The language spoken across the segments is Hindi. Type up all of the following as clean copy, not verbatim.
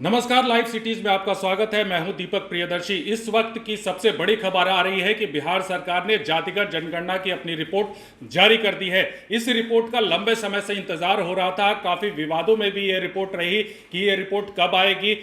नमस्कार, लाइव सिटीज में आपका स्वागत है। मैं हूं दीपक प्रियदर्शी। इस वक्त की सबसे बड़ी खबर आ रही है कि बिहार सरकार ने जातिगत जनगणना की अपनी रिपोर्ट जारी कर दी है। इस रिपोर्ट का लंबे समय से इंतजार हो रहा था। काफी विवादों में भी ये रिपोर्ट रही कि ये रिपोर्ट कब आएगी।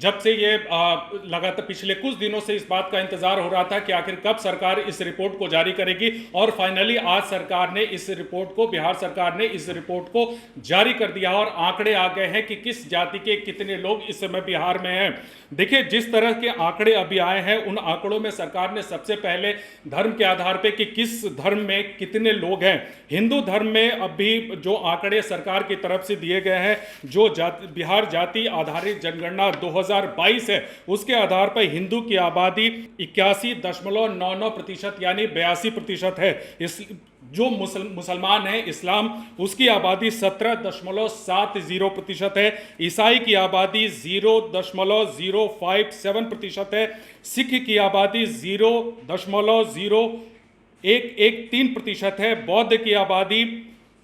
जब से ये लगातार पिछले कुछ दिनों से इस बात का इंतजार हो रहा था कि आखिर कब सरकार इस रिपोर्ट को जारी करेगी, और फाइनली आज सरकार ने इस रिपोर्ट को, बिहार सरकार ने इस रिपोर्ट को जारी कर दिया और आंकड़े आ गए हैं कि किस जाति के कितने लोग इस समय बिहार में हैं। देखिए, जिस तरह के आंकड़े अभी आए हैं, उन आंकड़ों में सरकार ने सबसे पहले धर्म के आधार पर कि किस धर्म में कितने लोग हैं। हिंदू धर्म में अभी जो आंकड़े सरकार की तरफ से दिए गए हैं, जो बिहार जाति आधारित जनगणना 2022 है, उसके आधार पर हिंदू की आबादी 81.99% यानी 82% है। इस जो मुसलमान है इस्लाम, उसकी आबादी 17.70% है। ईसाई की आबादी 0.057% है। सिख की आबादी 0.0113% है। बौद्ध की आबादी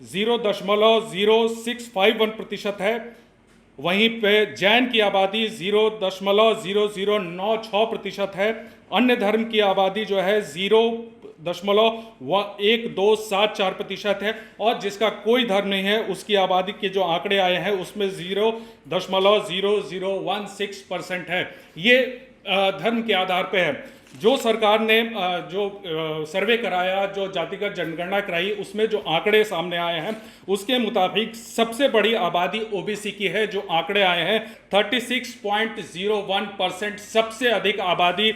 0.0651% है। वहीं पे जैन की आबादी 0.0096% है। अन्य धर्म की आबादी जो है 0.1274% है, और जिसका कोई धर्म नहीं है उसकी आबादी के जो आंकड़े आए हैं उसमें 0.0016% है। ये धर्म के आधार पे है। जो सरकार ने जो सर्वे कराया, जो जातिगत जनगणना कराई, उसमें जो आंकड़े सामने आए हैं उसके मुताबिक सबसे बड़ी आबादी ओबीसी की है। जो आंकड़े आए हैं 36.01%, सबसे अधिक आबादी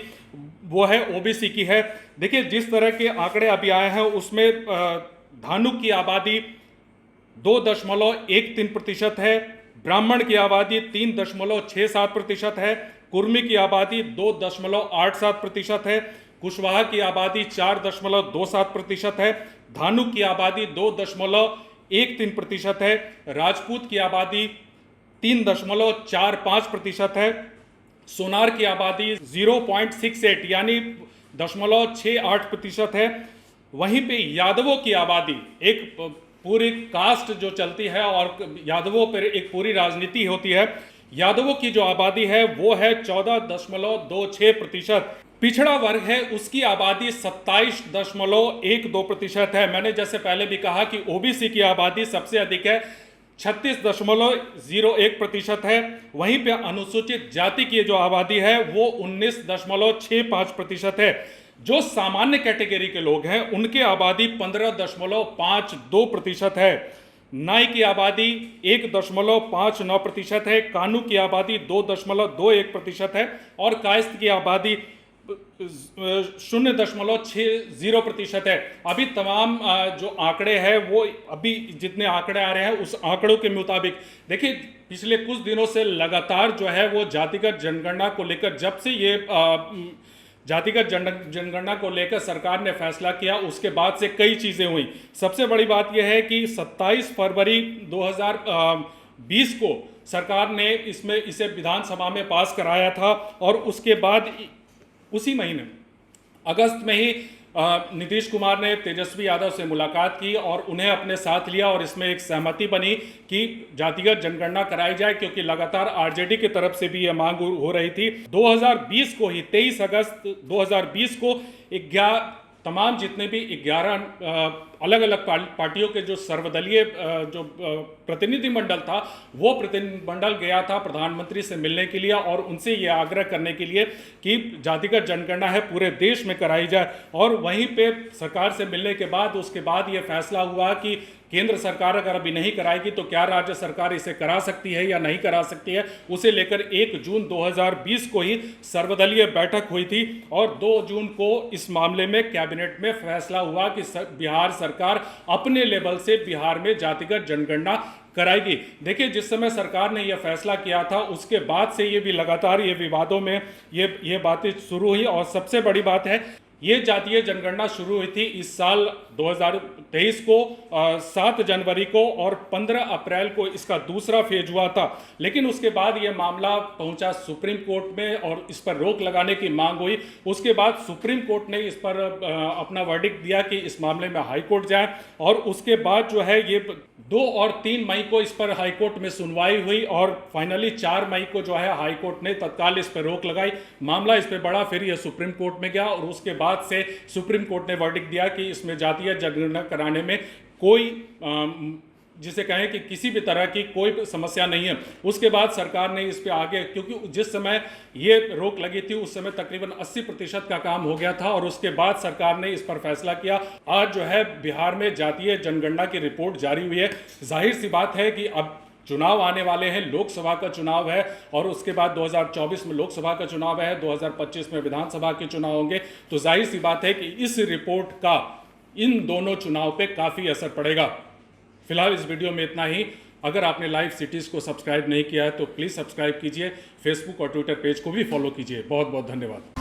वो है ओबीसी की है। देखिए, जिस तरह के आंकड़े अभी आए हैं उसमें धानुक की आबादी 2.13% है। ब्राह्मण की आबादी 3.67% है। कुर्मी की आबादी 2.87% है। कुशवाहा की आबादी 4.27% है। धानुक की आबादी 2.13% है। राजपूत की आबादी 3.45% है। सोनार की आबादी 0.68 यानी 0.68% है। वहीं पे यादवों की आबादी, एक पूरी कास्ट जो चलती है और यादवों पर एक पूरी राजनीति होती है, यादवों की जो आबादी है वो है 14.26%। पिछड़ा वर्ग है उसकी आबादी 27.12% है। मैंने जैसे पहले भी कहा कि ओबीसी की आबादी सबसे अधिक है, 36.01% है। वहीं पे अनुसूचित जाति की जो आबादी है वो 19.65% है। जो सामान्य कैटेगरी के लोग हैं उनकी आबादी 15.52% है। नाई की आबादी 1.59% है। कानू की आबादी 2.21% है। और कायस्थ की आबादी 0.60% है। अभी तमाम जो आंकड़े हैं वो अभी जितने आंकड़े आ रहे हैं उस आंकड़ों के मुताबिक देखिए, पिछले कुछ दिनों से लगातार जो है वो जातिगत जनगणना को लेकर, जब से ये जातिगत जनगणना को लेकर सरकार ने फैसला किया, उसके बाद से कई चीज़ें हुई। सबसे बड़ी बात यह है कि 27 फरवरी 2020 को सरकार ने इसे विधानसभा में पास कराया था, और उसके बाद उसी महीने अगस्त में ही नीतीश कुमार ने तेजस्वी यादव से मुलाकात की और उन्हें अपने साथ लिया, और इसमें एक सहमति बनी कि जातिगत जनगणना कराई जाए, क्योंकि लगातार आरजेडी की तरफ से भी यह मांग हो रही थी। 2020 को ही 23 अगस्त 2020 को तमाम जितने भी 11 अलग अलग पार्टियों के जो सर्वदलीय जो प्रतिनिधिमंडल था, वो प्रतिनिधिमंडल गया था प्रधानमंत्री से मिलने के लिए और उनसे ये आग्रह करने के लिए कि जातिगत जनगणना है पूरे देश में कराई जाए। और वहीं पे सरकार से मिलने के बाद उसके बाद ये फैसला हुआ कि केंद्र सरकार अगर अभी नहीं कराएगी तो क्या राज्य सरकार इसे करा सकती है या नहीं करा सकती है। उसे लेकर 1 जून 2020 को ही सर्वदलीय बैठक हुई थी, और 2 जून को इस मामले में कैबिनेट में फैसला हुआ कि बिहार सरकार अपने लेवल से बिहार में जातिगत जनगणना कराएगी। देखिए, जिस समय सरकार ने यह फैसला किया था उसके बाद से ये भी लगातार ये विवादों में ये बातें शुरू हुई। और सबसे बड़ी बात है, ये जातीय जनगणना शुरू हुई थी इस साल 2023 को 7 जनवरी को और 15 अप्रैल को इसका दूसरा फेज हुआ था। लेकिन उसके बाद ये मामला पहुंचा सुप्रीम कोर्ट में और इस पर रोक लगाने की मांग हुई। उसके बाद सुप्रीम कोर्ट ने इस पर अपना वर्डिक्ट दिया कि इस मामले में हाई कोर्ट जाए, और उसके बाद जो है ये 2 और 3 मई को इस पर हाई कोर्ट में सुनवाई हुई और फाइनली 4 मई को जो है हाई कोर्ट ने तत्काल इस पर रोक लगाई। मामला इस पर बढ़ा, फिर यह सुप्रीम कोर्ट में गया और उसके बाद से सुप्रीम कोर्ट ने वर्डिक्ट दिया कि इसमें जातीय जनगणना कराने में कोई जिसे कहें कि किसी भी तरह की कोई समस्या नहीं है। उसके बाद सरकार ने इस पे आगे, क्योंकि जिस समय ये रोक लगी थी उस समय तकरीबन 80% का काम हो गया था और उसके बाद सरकार ने इस पर फैसला किया। आज जो है बिहार में जातीय जनगणना की रिपोर्ट जारी हुई है। जाहिर सी बात है कि अब चुनाव आने वाले हैं, लोकसभा का चुनाव है और उसके बाद 2024 में लोकसभा का चुनाव है, 2025 में विधानसभा के चुनाव होंगे। तो जाहिर सी बात है कि इस रिपोर्ट का इन दोनों चुनाव पे काफ़ी असर पड़ेगा। फिलहाल इस वीडियो में इतना ही। अगर आपने लाइव सिटीज़ को सब्सक्राइब नहीं किया है तो प्लीज़ सब्सक्राइब कीजिए। फेसबुक और ट्विटर पेज को भी फॉलो कीजिए। बहुत बहुत धन्यवाद।